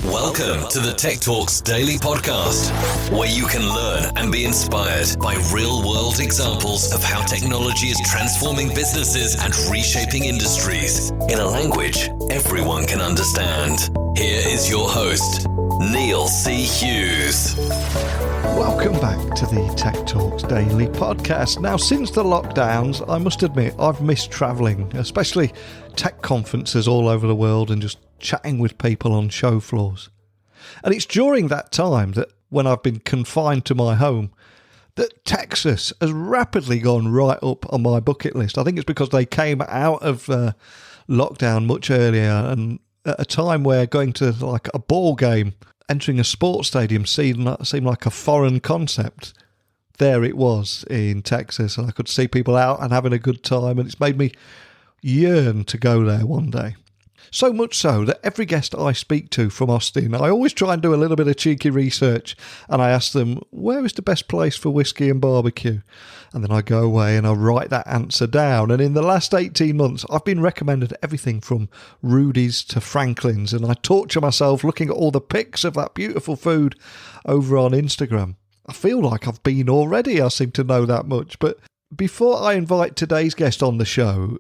Welcome to the Tech Talks Daily Podcast, where you can learn and be inspired by real-world examples of how technology is transforming businesses and reshaping industries in a language everyone can understand. Here is your host, Neil C. Hughes. Welcome back to the Tech Talks Daily Podcast. Now, since the lockdowns, I must admit I've missed travelling, especially tech conferences all over the world and just chatting with people on show floors. And it's during that time that, when I've been confined to my home, that Texas has rapidly gone right up on my bucket list. I think it's because they came out of lockdown much earlier, and at a time where going to like a ball game, entering a sports stadium seemed like a foreign concept. There it was in Texas, and I could see people out and having a good time, and it's made me yearn to go there one day. So much so that every guest I speak to from Austin, I always try and do a little bit of cheeky research, and I ask them, where is the best place for whiskey and barbecue? And then I go away and I write that answer down. And in the last 18 months, I've been recommended everything from Rudy's to Franklin's, and I torture myself looking at all the pics of that beautiful food over on Instagram. I feel like I've been already, I seem to know that much. But before I invite today's guest on the show,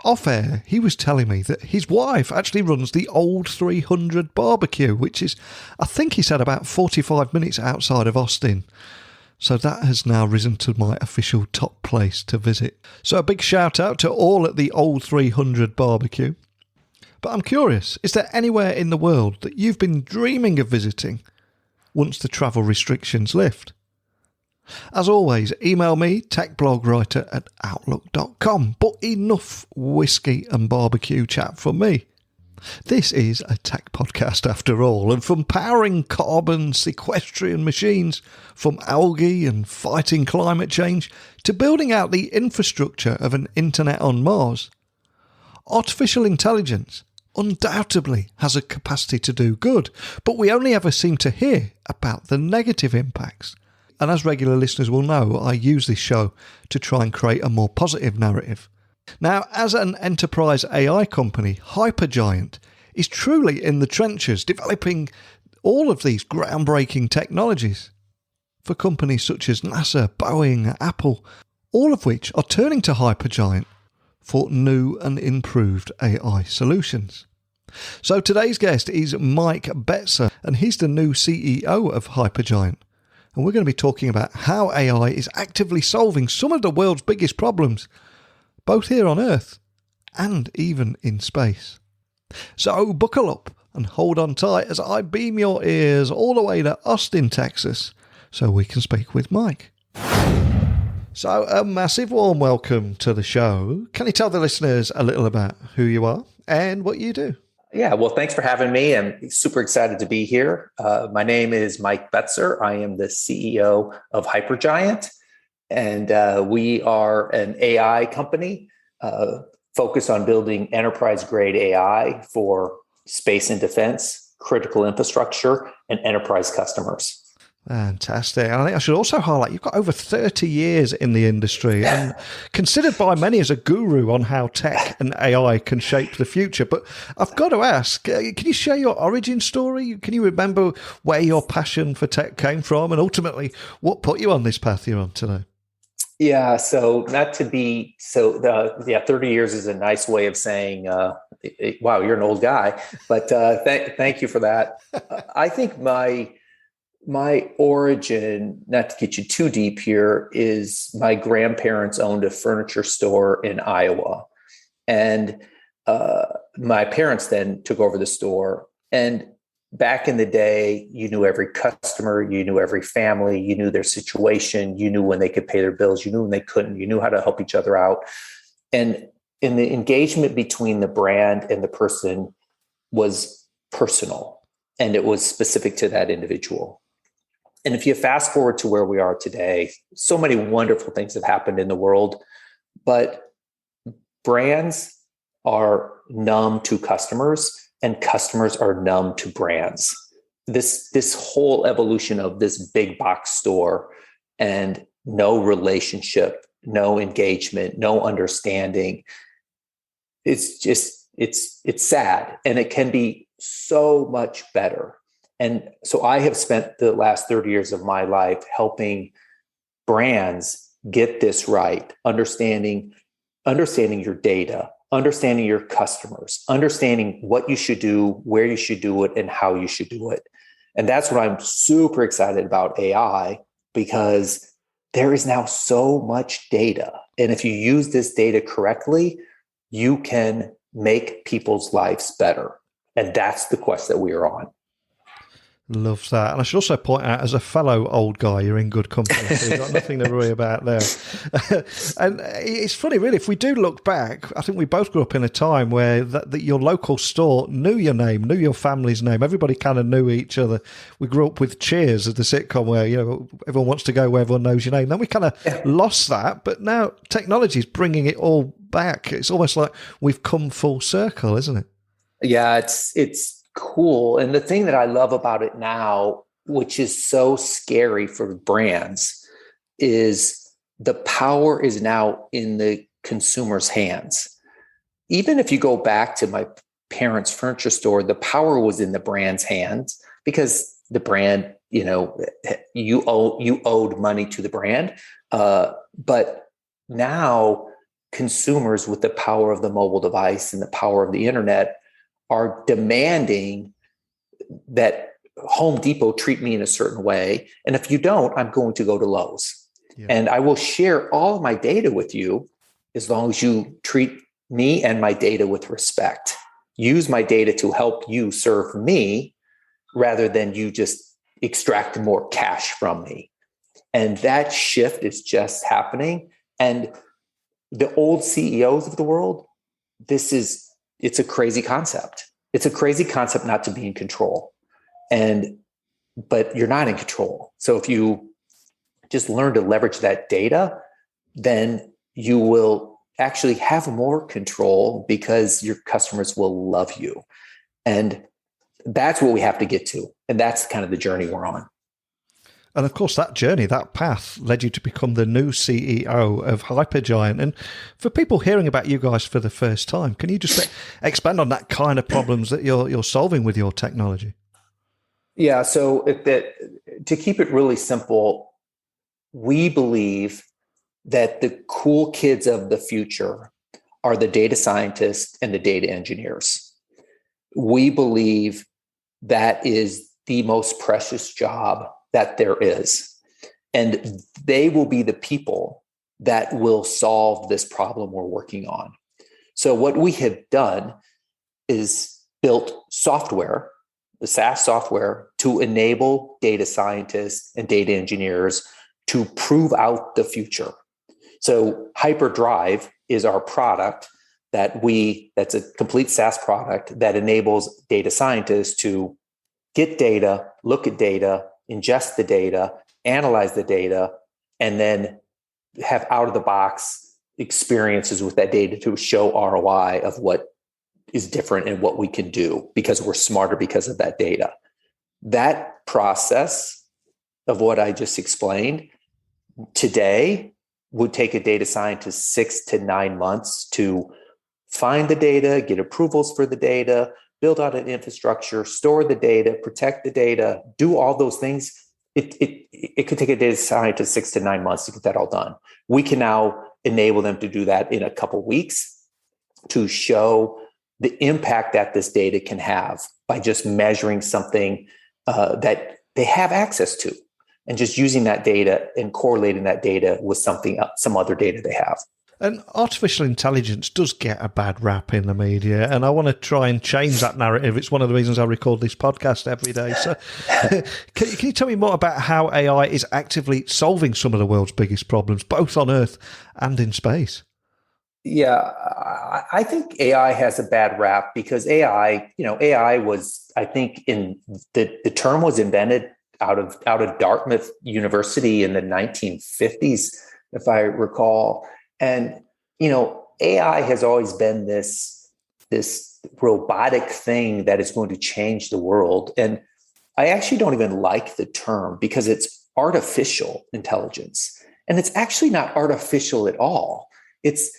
off air, he was telling me that his wife actually runs the Old 300 barbecue, which is, I think he said, about 45 minutes outside of Austin. So that has now risen to my official top place to visit. So a big shout out to all at the Old 300 barbecue. But I'm curious, is there anywhere in the world that you've been dreaming of visiting once the travel restrictions lift? As always, email me, techblogwriter@outlook.com. But enough whiskey and barbecue chat for me. This is a tech podcast after all, and from powering carbon sequestration machines, from algae and fighting climate change, to building out the infrastructure of an internet on Mars, artificial intelligence undoubtedly has a capacity to do good, but we only ever seem to hear about the negative impacts. And as regular listeners will know, I use this show to try and create a more positive narrative. Now, as an enterprise AI company, Hypergiant is truly in the trenches, developing all of these groundbreaking technologies for companies such as NASA, Boeing, Apple, all of which are turning to Hypergiant for new and improved AI solutions. So today's guest is Mike Betzer, and he's the new CEO of Hypergiant. And we're going to be talking about how AI is actively solving some of the world's biggest problems, both here on Earth and even in space. So buckle up and hold on tight as I beam your ears all the way to Austin, Texas, so we can speak with Mike. So a massive warm welcome to the show. Can you tell the listeners a little about who you are and what you do? Yeah, well, thanks for having me. I'm super excited to be here. My name is Mike Betzer. I am the CEO of Hypergiant, and we are an AI company focused on building enterprise-grade AI for space and defense, critical infrastructure, and enterprise customers. Fantastic. And I think I should also highlight, you've got over 30 years in the industry and considered by many as a guru on how tech and AI can shape the future. But I've got to ask, can you share your origin story? Can you remember where your passion for tech came from and ultimately what put you on this path you're on today? Yeah, so 30 years is a nice way of saying, wow, you're an old guy. But thank you for that. I think my origin, not to get you too deep here, is my grandparents owned a furniture store in Iowa. And my parents then took over the store. And back in the day, you knew every customer, you knew every family, you knew their situation, you knew when they could pay their bills, you knew when they couldn't, you knew how to help each other out. And in the engagement between the brand and the person was personal, and it was specific to that individual. And if you fast forward to where we are today, so many wonderful things have happened in the world, but brands are numb to customers and customers are numb to brands. This whole evolution of this big box store and no relationship, no engagement, no understanding, it's sad. And it can be so much better. And so I have spent the last 30 years of my life helping brands get this right, understanding your data, understanding your customers, understanding what you should do, where you should do it, and how you should do it. And that's what I'm super excited about AI, because there is now so much data. And if you use this data correctly, you can make people's lives better. And that's the quest that we are on. Love that. And I should also point out, as a fellow old guy, you're in good company. So you've got nothing to worry about there. And it's funny, really, if we do look back, I think we both grew up in a time where that your local store knew your name, knew your family's name. Everybody kind of knew each other. We grew up with Cheers as the sitcom where, everyone wants to go where everyone knows your name. Then we kind of lost that. But now technology is bringing it all back. It's almost like we've come full circle, isn't it? Yeah, it's cool. And the thing that I love about it now, which is so scary for brands, is the power is now in the consumer's hands. Even if you go back to my parents' furniture store, the power was in the brand's hands, because the brand, you owed money to the brand. But now consumers, with the power of the mobile device and the power of the internet, are demanding that Home Depot treat me in a certain way. And if you don't, I'm going to go to Lowe's. Yeah. And I will share all of my data with you as long as you treat me and my data with respect. Use my data to help you serve me rather than you just extract more cash from me. And that shift is just happening. And the old CEOs of the world, it's a crazy concept. It's a crazy concept not to be in control. But you're not in control. So if you just learn to leverage that data, then you will actually have more control, because your customers will love you. And that's what we have to get to. And that's kind of the journey we're on. And of course, that journey, that path led you to become the new CEO of Hypergiant. And for people hearing about you guys for the first time, can you just expand on that kind of problems that you're solving with your technology? Yeah. So to keep it really simple, we believe that the cool kids of the future are the data scientists and the data engineers. We believe that is the most precious job that there is. And they will be the people that will solve this problem we're working on. So what we have done is built software, the SaaS software, to enable data scientists and data engineers to prove out the future. So Hyperdrive is our product that's a complete SaaS product that enables data scientists to get data, look at data, ingest the data, analyze the data, and then have out-of-the-box experiences with that data to show ROI of what is different and what we can do, because we're smarter because of that data. That process of what I just explained today would take a data scientist 6 to 9 months to find the data, get approvals for the data, build out an infrastructure, store the data, protect the data, do all those things. It could take a data scientist 6 to 9 months to get that all done. We can now enable them to do that in a couple of weeks to show the impact that this data can have by just measuring something that they have access to, and just using that data and correlating that data with some other data they have. And artificial intelligence does get a bad rap in the media, and I want to try and change that narrative. It's one of the reasons I record this podcast every day. So can you tell me more about how AI is actively solving some of the world's biggest problems, both on Earth and in space? Yeah, I think AI has a bad rap because AI was, I think, in the term was invented out of Dartmouth University in the 1950s, if I recall. And, AI has always been this robotic thing that is going to change the world. And I actually don't even like the term, because it's artificial intelligence. And it's actually not artificial at all. It's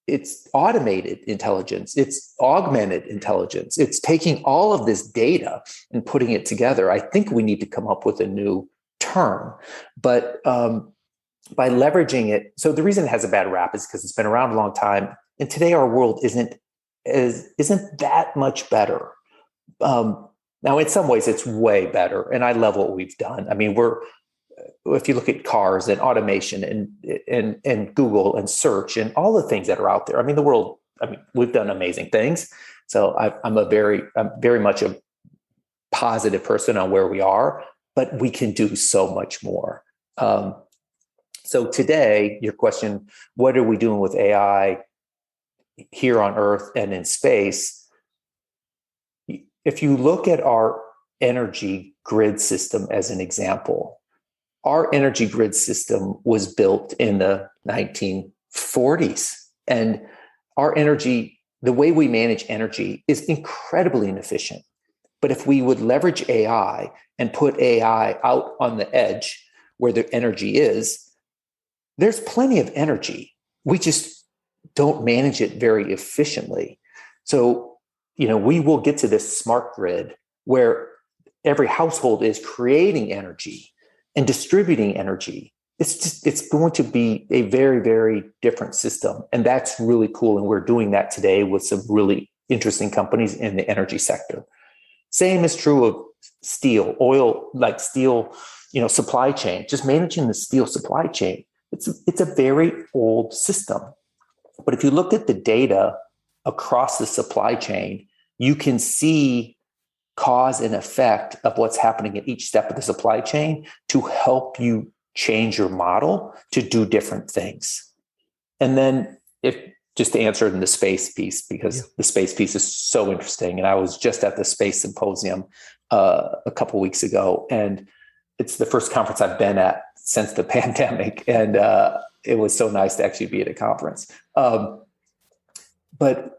it's automated intelligence, it's augmented intelligence, it's taking all of this data and putting it together. I think we need to come up with a new term, but by leveraging it. So the reason it has a bad rap is because it's been around a long time, and today our world isn't that much better. Now, in some ways, it's way better, and I love what we've done. I mean, if you look at cars and automation and Google and search and all the things that are out there, I mean, the world. I mean, we've done amazing things. So I'm very much a positive person on where we are, but we can do so much more. So today, your question: what are we doing with AI here on Earth and in space? If you look at our energy grid system as an example, our energy grid system was built in the 1940s. And our energy, the way we manage energy, is incredibly inefficient. But if we would leverage AI and put AI out on the edge where the energy is, there's plenty of energy. We just don't manage it very efficiently. So, we will get to this smart grid where every household is creating energy and distributing energy. It's going to be a very, very different system. And that's really cool. And we're doing that today with some really interesting companies in the energy sector. Same is true of steel, oil, like steel, supply chain, just managing the steel supply chain. It's a very old system. But if you look at the data across the supply chain, you can see cause and effect of what's happening at each step of the supply chain to help you change your model to do different things. And then just to answer in the space piece, because the space piece is so interesting. And I was just at the space symposium a couple of weeks ago, and it's the first conference I've been at since the pandemic. And it was so nice to actually be at a conference. But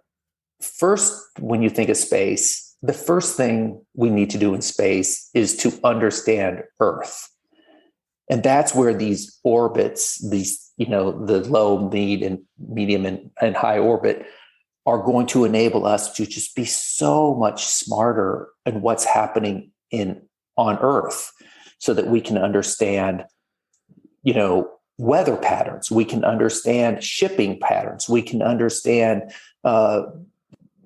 first, when you think of space, the first thing we need to do in space is to understand Earth. And that's where these orbits, the low, medium, and high orbit are going to enable us to just be so much smarter in what's happening on Earth, so that we can understand, weather patterns. We can understand shipping patterns. We can understand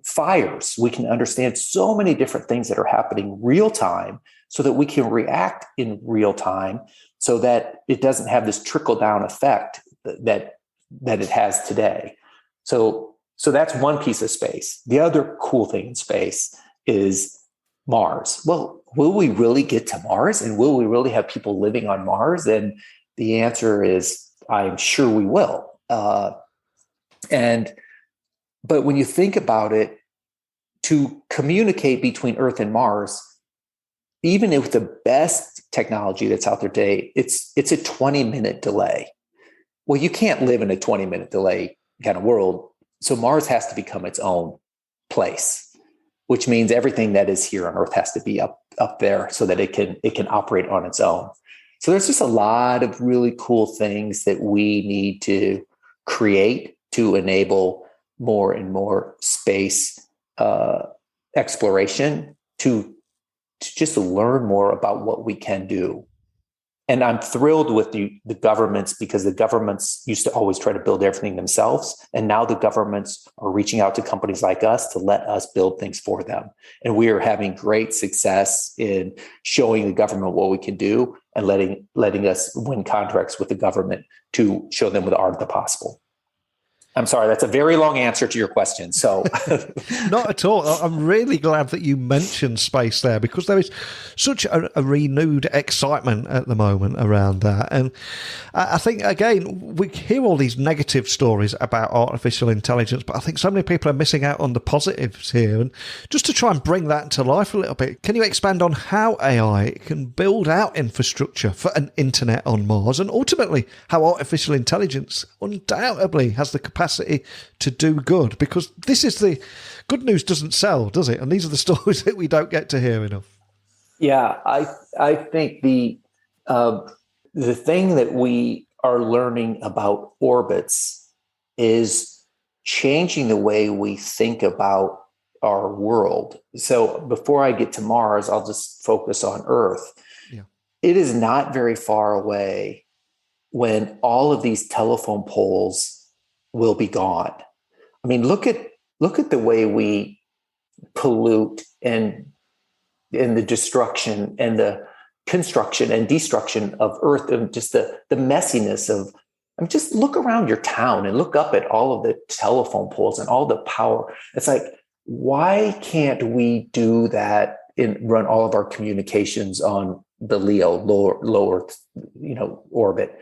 fires. We can understand so many different things that are happening real time, so that we can react in real time, so that it doesn't have this trickle down effect that it has today. So that's one piece of space. The other cool thing in space is Mars. Well, will we really get to Mars, and will we really have people living on Mars? And the answer is, I'm sure we will. But when you think about it, to communicate between Earth and Mars, even with the best technology that's out there today, it's a 20-minute delay. Well, you can't live in a 20-minute delay kind of world. So Mars has to become its own place, which means everything that is here on Earth has to be up there so that it can operate on its own. So there's just a lot of really cool things that we need to create to enable more and more space exploration, to just learn more about what we can do. And I'm thrilled with the governments, because the governments used to always try to build everything themselves. And now the governments are reaching out to companies like us to let us build things for them. And we are having great success in showing the government what we can do, and letting us win contracts with the government to show them the art of the possible. I'm sorry, that's a very long answer to your question. So, not at all. I'm really glad that you mentioned space there, because there is such a renewed excitement at the moment around that. And I think, again, we hear all these negative stories about artificial intelligence, but I think so many people are missing out on the positives here. And just to try and bring that to life a little bit, can you expand on how AI can build out infrastructure for an internet on Mars, and ultimately how artificial intelligence undoubtedly has the capacity to do good? Because this is the good news doesn't sell, does it? And these are the stories that we don't get to hear enough. Yeah, I think the thing that we are learning about orbits is changing the way we think about our world. So before I get to Mars, I'll just focus on Earth. Yeah. It is not very far away when all of these telephone poles will be gone. I mean, look at the way we pollute and the destruction and the construction and destruction of Earth, and just the messiness of. I mean, just look around your town and look up at all of the telephone poles and all the power. It's like, why can't we do that and run all of our communications on the LEO, lower orbit?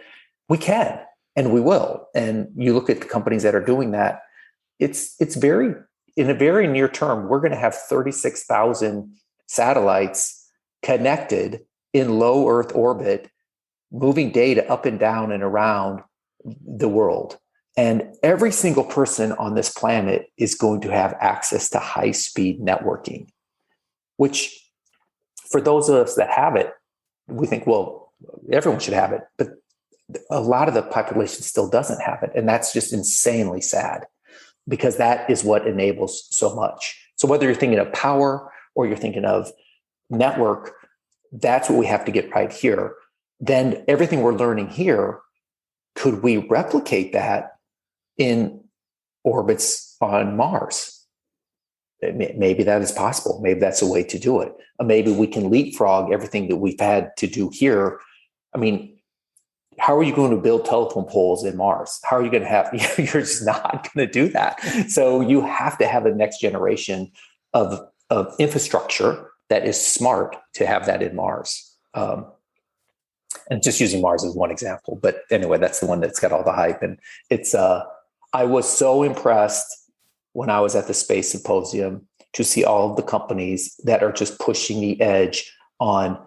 We can, and we will. And you look at the companies that are doing that. It's very, in a very near term, we're going to have 36,000 satellites connected in low Earth orbit, moving data up and down and around the world. And every single person on this planet is going to have access to high-speed networking, which for those of us that have it, we think, well, everyone should have it. But a lot of the population still doesn't have it. And that's just insanely sad, because that is what enables so much. So whether you're thinking of power or you're thinking of network, that's what we have to get right here. Then everything we're learning here, could we replicate that in orbits on Mars? Maybe that is possible. Maybe that's a way to do it. Maybe we can leapfrog everything that we've had to do here. I mean, how are you going to build telephone poles in Mars? How are you going to have, you're just not going to do that. So you have to have a next generation of infrastructure that is smart to have that in Mars. And just using Mars as one example, but anyway, that's the one that's got all the hype. And it's, I was so impressed when I was at the Space Symposium to see all of the companies that are just pushing the edge on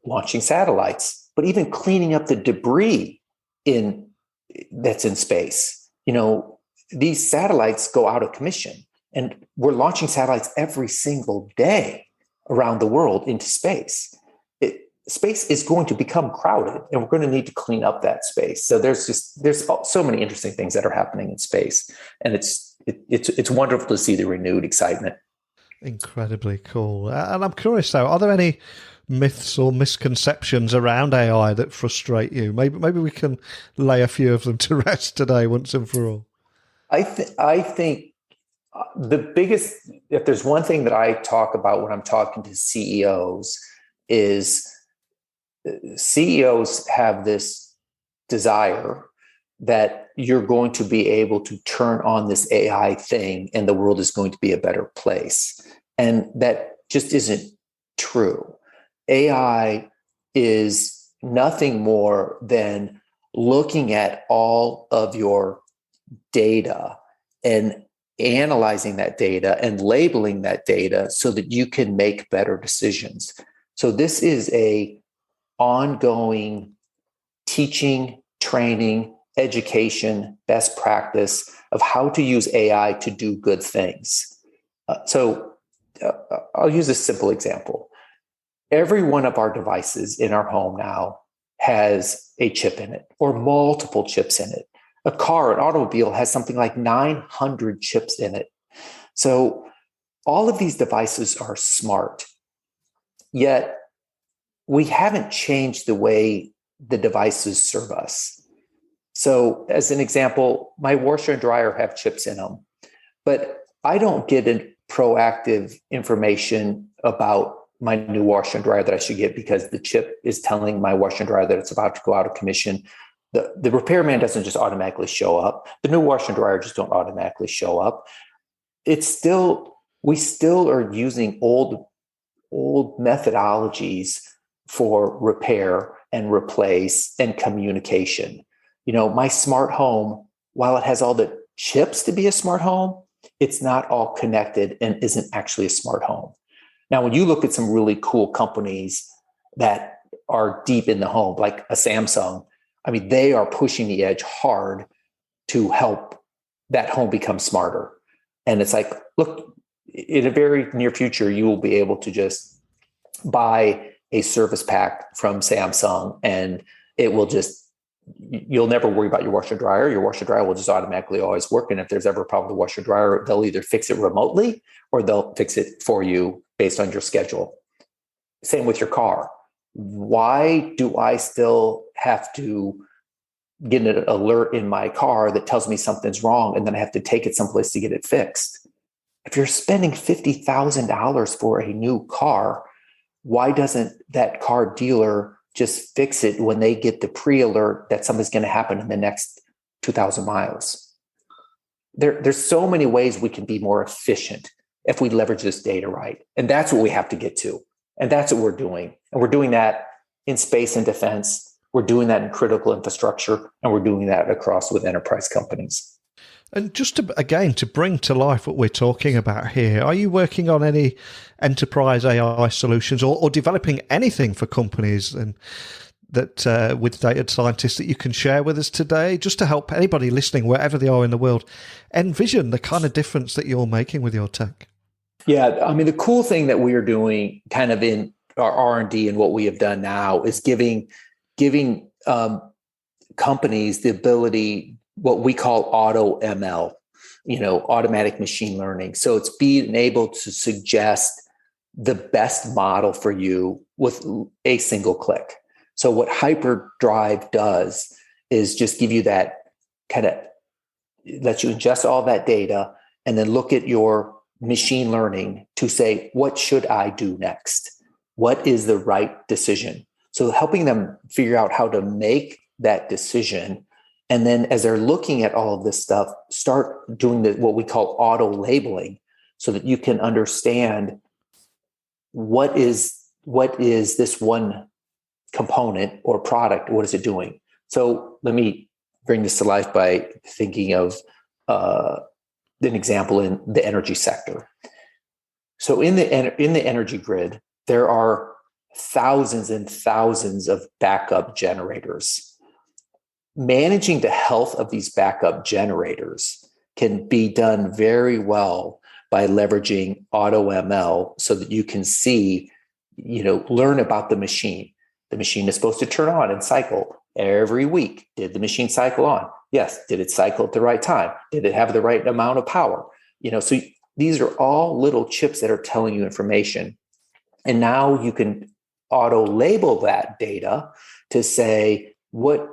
launching satellites, but even cleaning up the debris that's in space. These satellites go out of commission, and we're launching satellites every single day around the world into space. Space is going to become crowded, and we're going to need to clean up that space. So there's so many interesting things that are happening in space, and it's wonderful to see the renewed excitement. Incredibly cool. And I'm curious though, are there any myths or misconceptions around AI that frustrate you? Maybe we can lay a few of them to rest today, once and for all. I think the biggest, if there's one thing that I talk about when I'm talking to CEOs, is CEOs have this desire that you're going to be able to turn on this AI thing and the world is going to be a better place. And that just isn't true. AI is nothing more than looking at all of your data and analyzing that data and labeling that data so that you can make better decisions. So this is a ongoing teaching, training, education, best practice of how to use AI to do good things. I'll use a simple example. Every one of our devices in our home now has a chip in it or multiple chips in it. A car, an automobile has something like 900 chips in it. So all of these devices are smart, yet we haven't changed the way the devices serve us. So as an example, my washer and dryer have chips in them, but I don't get proactive information about my new washer and dryer that I should get because the chip is telling my washer and dryer that it's about to go out of commission. The repairman doesn't just automatically show up. The new washer and dryer just don't automatically show up. We still are using old methodologies for repair and replace and communication. My smart home, while it has all the chips to be a smart home, it's not all connected and isn't actually a smart home. Now, when you look at some really cool companies that are deep in the home, like a Samsung, I mean, they are pushing the edge hard to help that home become smarter. And it's like, look, in a very near future, you will be able to just buy a service pack from Samsung and it will just you'll never worry about your washer dryer. Your washer dryer will just automatically always work. And if there's ever a problem with the washer dryer, they'll either fix it remotely or they'll fix it for you based on your schedule. Same with your car. Why do I still have to get an alert in my car that tells me something's wrong and then I have to take it someplace to get it fixed? If you're spending $50,000 for a new car, why doesn't that car dealer just fix it when they get the pre-alert that something's going to happen in the next 2,000 miles? There's so many ways we can be more efficient if we leverage this data right. And that's what we have to get to. And that's what we're doing. And we're doing that in space and defense. We're doing that in critical infrastructure. And we're doing that across with enterprise companies. And just to bring to life what we're talking about here, are you working on any enterprise AI solutions or developing anything for companies and that with data scientists that you can share with us today, just to help anybody listening, wherever they are in the world, envision the kind of difference that you're making with your tech? Yeah, I mean, the cool thing that we are doing kind of in our R&D and what we have done now is giving companies the ability, what we call auto ML, automatic machine learning. So it's being able to suggest the best model for you with a single click. So what Hyperdrive does is just give you that kind of, lets you ingest all that data and then look at your machine learning to say, what should I do next? What is the right decision? So helping them figure out how to make that decision. And then as they're looking at all of this stuff, start doing what we call auto labeling so that you can understand what is this one component or product, what is it doing? So let me bring this to life by thinking of an example in the energy sector. So in the energy grid, there are thousands and thousands of backup generators. Managing the health of these backup generators can be done very well by leveraging auto ML so that you can see, learn about the machine. The machine is supposed to turn on and cycle every week. Did the machine cycle on? Yes. Did it cycle at the right time? Did it have the right amount of power? So these are all little chips that are telling you information. And now you can auto label that data to say what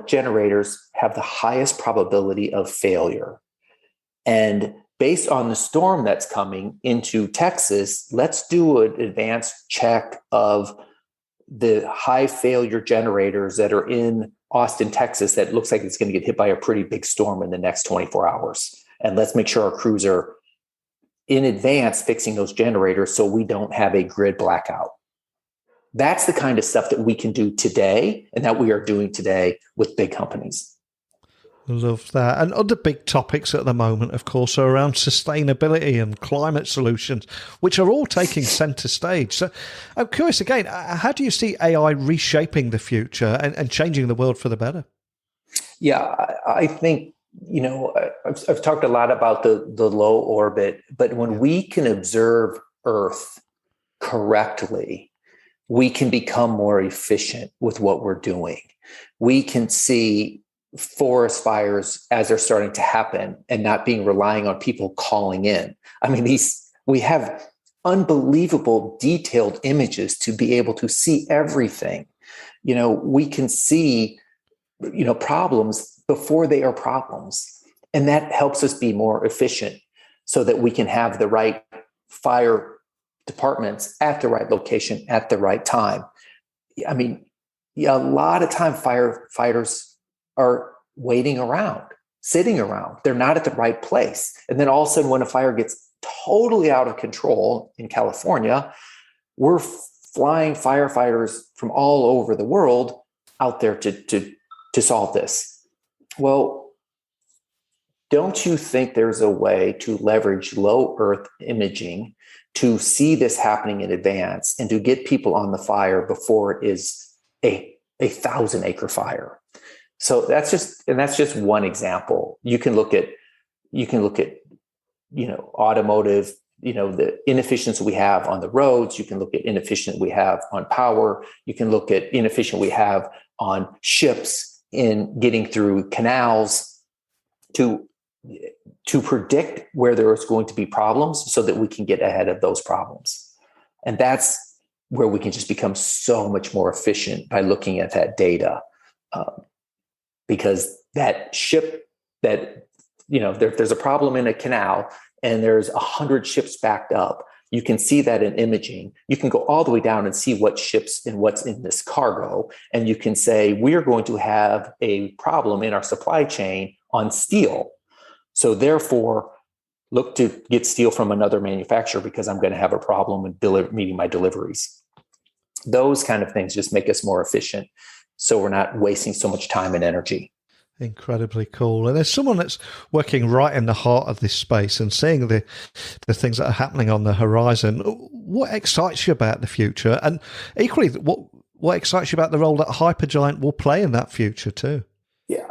generators have the highest probability of failure. And based on the storm that's coming into Texas, let's do an advanced check of the high failure generators that are in Austin, Texas, that looks like it's going to get hit by a pretty big storm in the next 24 hours. And let's make sure our crews are in advance fixing those generators so we don't have a grid blackout. That's the kind of stuff that we can do today and that we are doing today with big companies. Love that. And other big topics at the moment, of course, are around sustainability and climate solutions, which are all taking center stage. So I'm curious again, how do you see AI reshaping the future and changing the world for the better? Yeah, I think, I've talked a lot about the low orbit, but when we can observe Earth correctly, we can become more efficient with what we're doing. We can see forest fires as they're starting to happen and not being relying on people calling in. I mean, we have unbelievable detailed images to be able to see everything. We can see, problems before they are problems. And that helps us be more efficient so that we can have the right fire departments at the right location at the right time. I mean, a lot of time firefighters are waiting around, sitting around. They're not at the right place. And then all of a sudden, when a fire gets totally out of control in California, we're flying firefighters from all over the world out there to solve this. Well, don't you think there's a way to leverage low Earth imaging to see this happening in advance and to get people on the fire before it is a 1,000-acre fire? So that's just one example. You can look at automotive, the inefficiency we have on the roads. You can look at inefficient we have on power. You can look at inefficient we have on ships in getting through canals to predict where there is going to be problems so that we can get ahead of those problems. And that's where we can just become so much more efficient by looking at that data. Because that ship that, there's a problem in a canal and there's 100 ships backed up, you can see that in imaging. You can go all the way down and see what ships and what's in this cargo. And you can say, we're going to have a problem in our supply chain on steel. So therefore, look to get steel from another manufacturer because I'm going to have a problem in meeting my deliveries. Those kind of things just make us more efficient, so we're not wasting so much time and energy. Incredibly cool. And there's someone that's working right in the heart of this space and seeing the things that are happening on the horizon. What excites you about the future? And equally, what excites you about the role that Hypergiant will play in that future too? Yeah,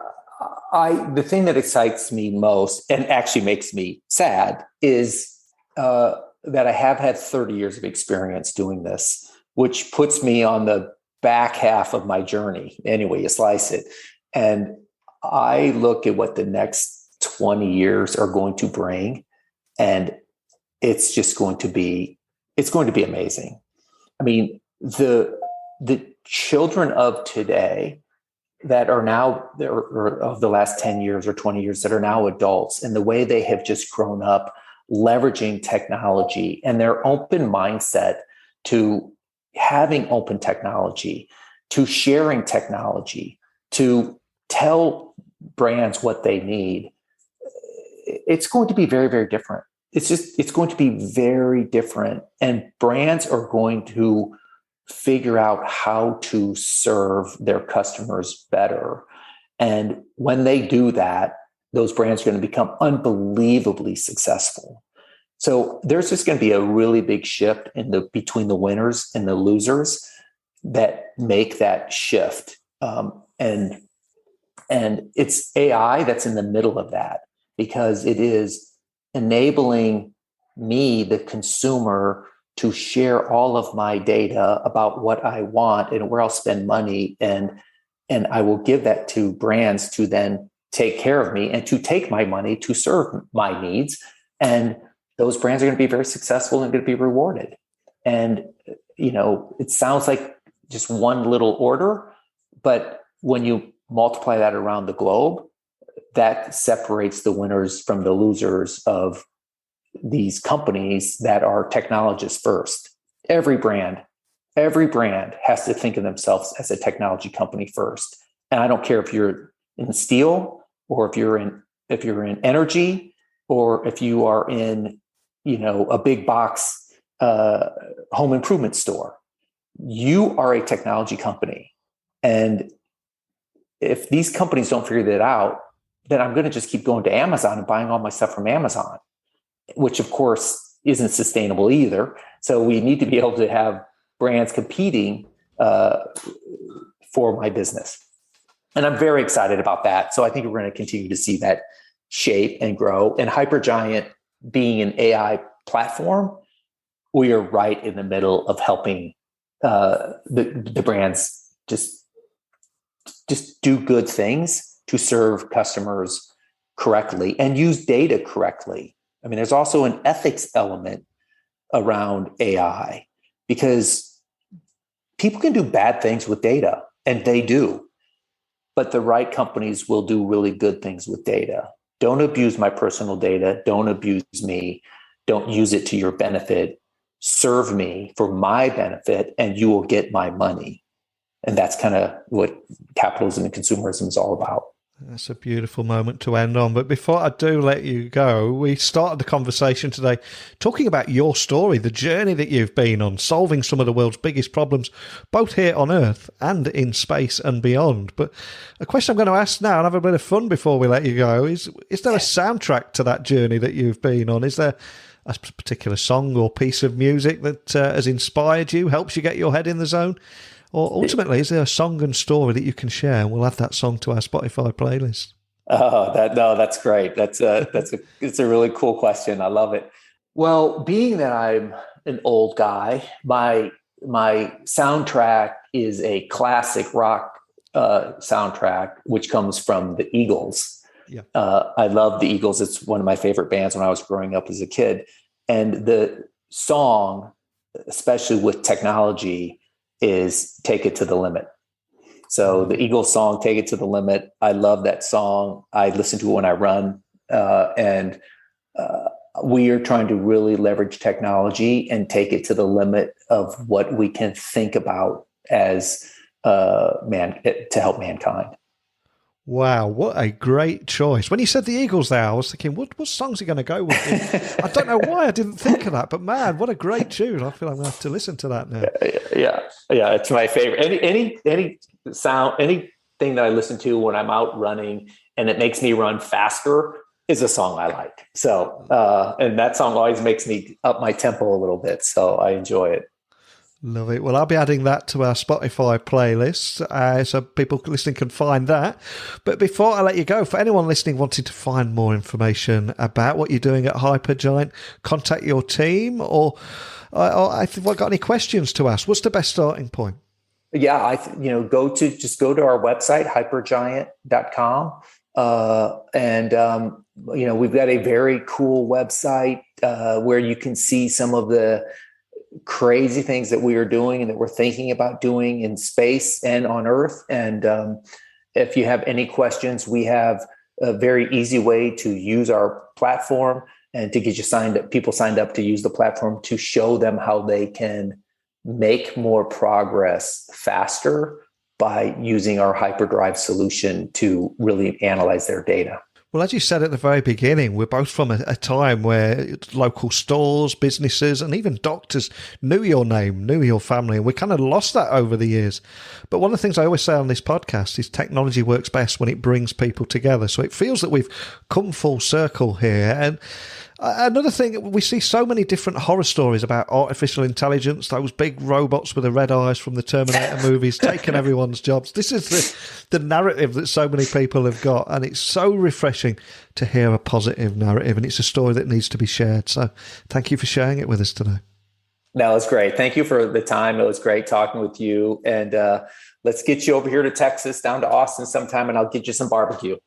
the thing that excites me most and actually makes me sad is that I have had 30 years of experience doing this, which puts me on the back half of my journey, any way you slice it. And I look at what the next 20 years are going to bring, and it's going to be amazing. I mean, the children of today that are now, or of the last 10 years or 20 years that are now adults, and the way they have just grown up leveraging technology and their open mindset to having open technology, to sharing technology, to tell brands what they need, it's going to be very, very different. It's going to be very different. And brands are going to figure out how to serve their customers better. And when they do that, those brands are going to become unbelievably successful. So there's just going to be a really big shift between the winners and the losers that make that shift. And it's AI that's in the middle of that, because it is enabling me, the consumer, to share all of my data about what I want and where I'll spend money. And I will give that to brands to then take care of me and to take my money to serve my needs. And those brands are going to be very successful and going to be rewarded. And, it sounds like just one little order, but when you multiply that around the globe, that separates the winners from the losers of these companies that are technologists first. Every brand has to think of themselves as a technology company first. And I don't care if you're in steel or if you're in energy or if you are in, a big box home improvement store. You are a technology company. And if these companies don't figure that out, then I'm going to just keep going to Amazon and buying all my stuff from Amazon, which of course isn't sustainable either. So we need to be able to have brands competing for my business. And I'm very excited about that. So I think we're going to continue to see that shape and grow. And Hypergiant being an AI platform, we are right in the middle of helping the brands just do good things to serve customers correctly and use data correctly. I mean, there's also an ethics element around AI, because people can do bad things with data, and they do, but the right companies will do really good things with data. Don't abuse my personal data. Don't abuse me. Don't use it to your benefit. Serve me for my benefit, and you will get my money. And that's kind of what capitalism and consumerism is all about. That's a beautiful moment to end on. But before I do let you go, we started the conversation today talking about your story, the journey that you've been on, solving some of the world's biggest problems, both here on Earth and in space and beyond. But a question I'm going to ask now, and have a bit of fun before we let you go, is there a soundtrack to that journey that you've been on? Is there a particular song or piece of music that has inspired you, helps you get your head in the zone? Or ultimately, is there a song and story that you can share? And we'll add that song to our Spotify playlist. Oh, that's great. It's a really cool question. I love it. Well, being that I'm an old guy, my soundtrack is a classic rock soundtrack, which comes from the Eagles. Yeah. I love the Eagles. It's one of my favorite bands when I was growing up as a kid. And the song, especially with technology, is Take It to the Limit. So the Eagles song, Take It to the Limit. I love that song. I listen to it when I run. And we are trying to really leverage technology and take it to the limit of what we can think about as to help mankind. Wow, what a great choice. When you said the Eagles there, I was thinking, what songs are going to go with? I don't know why I didn't think of that, but man, what a great tune. I feel I'm going to have to listen to that now. Yeah, it's my favorite. Any sound, anything that I listen to when I'm out running and it makes me run faster is a song I like. So, and that song always makes me up my tempo a little bit. So I enjoy it. Love it. Well, I'll be adding that to our Spotify playlist so people listening can find that. But before I let you go, for anyone listening wanting to find more information about what you're doing at Hypergiant, contact your team or if you've got any questions to ask, what's the best starting point? Yeah, go to our website, hypergiant.com. We've got a very cool website where you can see some of the crazy things that we are doing and that we're thinking about doing in space and on Earth. And if you have any questions, we have a very easy way to use our platform and to get people signed up to use the platform to show them how they can make more progress faster by using our hyperdrive solution to really analyze their data. Well, as you said at the very beginning, we're both from a time where local stores, businesses, and even doctors knew your name, knew your family, and we kind of lost that over the years. But one of the things I always say on this podcast is technology works best when it brings people together. So it feels that we've come full circle here. And another thing, we see so many different horror stories about artificial intelligence, those big robots with the red eyes from the Terminator movies taking everyone's jobs. This is the narrative that so many people have got, and it's so refreshing to hear a positive narrative, and it's a story that needs to be shared. So thank you for sharing it with us today. No, it's great. Thank you for the time. It was great talking with you, and let's get you over here to Texas, down to Austin sometime, and I'll get you some barbecue.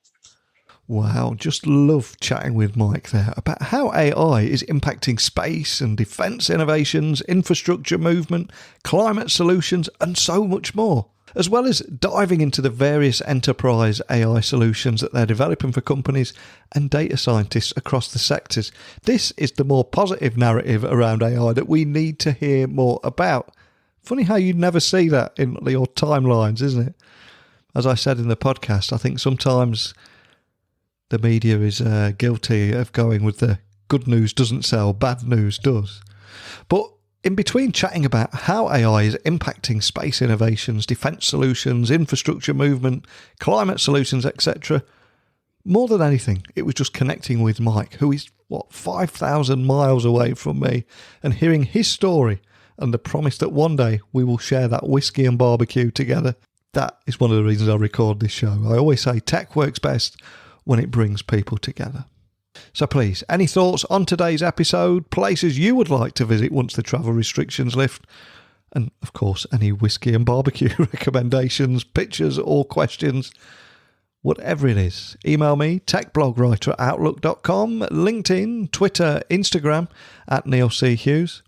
Wow, just love chatting with Mike there about how AI is impacting space and defence innovations, infrastructure movement, climate solutions, and so much more, as well as diving into the various enterprise AI solutions that they're developing for companies and data scientists across the sectors. This is the more positive narrative around AI that we need to hear more about. Funny how you never see that in your timelines, isn't it? As I said in the podcast, I think sometimes the media is guilty of going with the good news doesn't sell, bad news does. But in between chatting about how AI is impacting space innovations, defence solutions, infrastructure movement, climate solutions, etc., more than anything, it was just connecting with Mike, who is, 5,000 miles away from me, and hearing his story and the promise that one day we will share that whiskey and barbecue together. That is one of the reasons I record this show. I always say tech works best when it brings people together. So please, any thoughts on today's episode, places you would like to visit once the travel restrictions lift, and of course any whiskey and barbecue recommendations, pictures or questions, whatever it is, email me, techblogwriter@outlook.com, LinkedIn, Twitter, Instagram @Neil C. Hughes,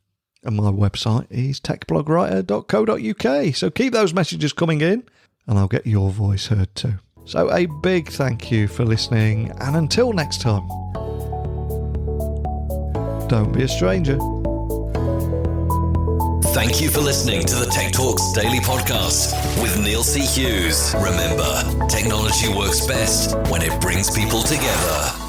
and my website is techblogwriter.co.uk. So keep those messages coming in and I'll get your voice heard too. So a big thank you for listening, and until next time, don't be a stranger. Thank you for listening to the Tech Talks Daily Podcast with Neil C. Hughes. Remember, technology works best when it brings people together.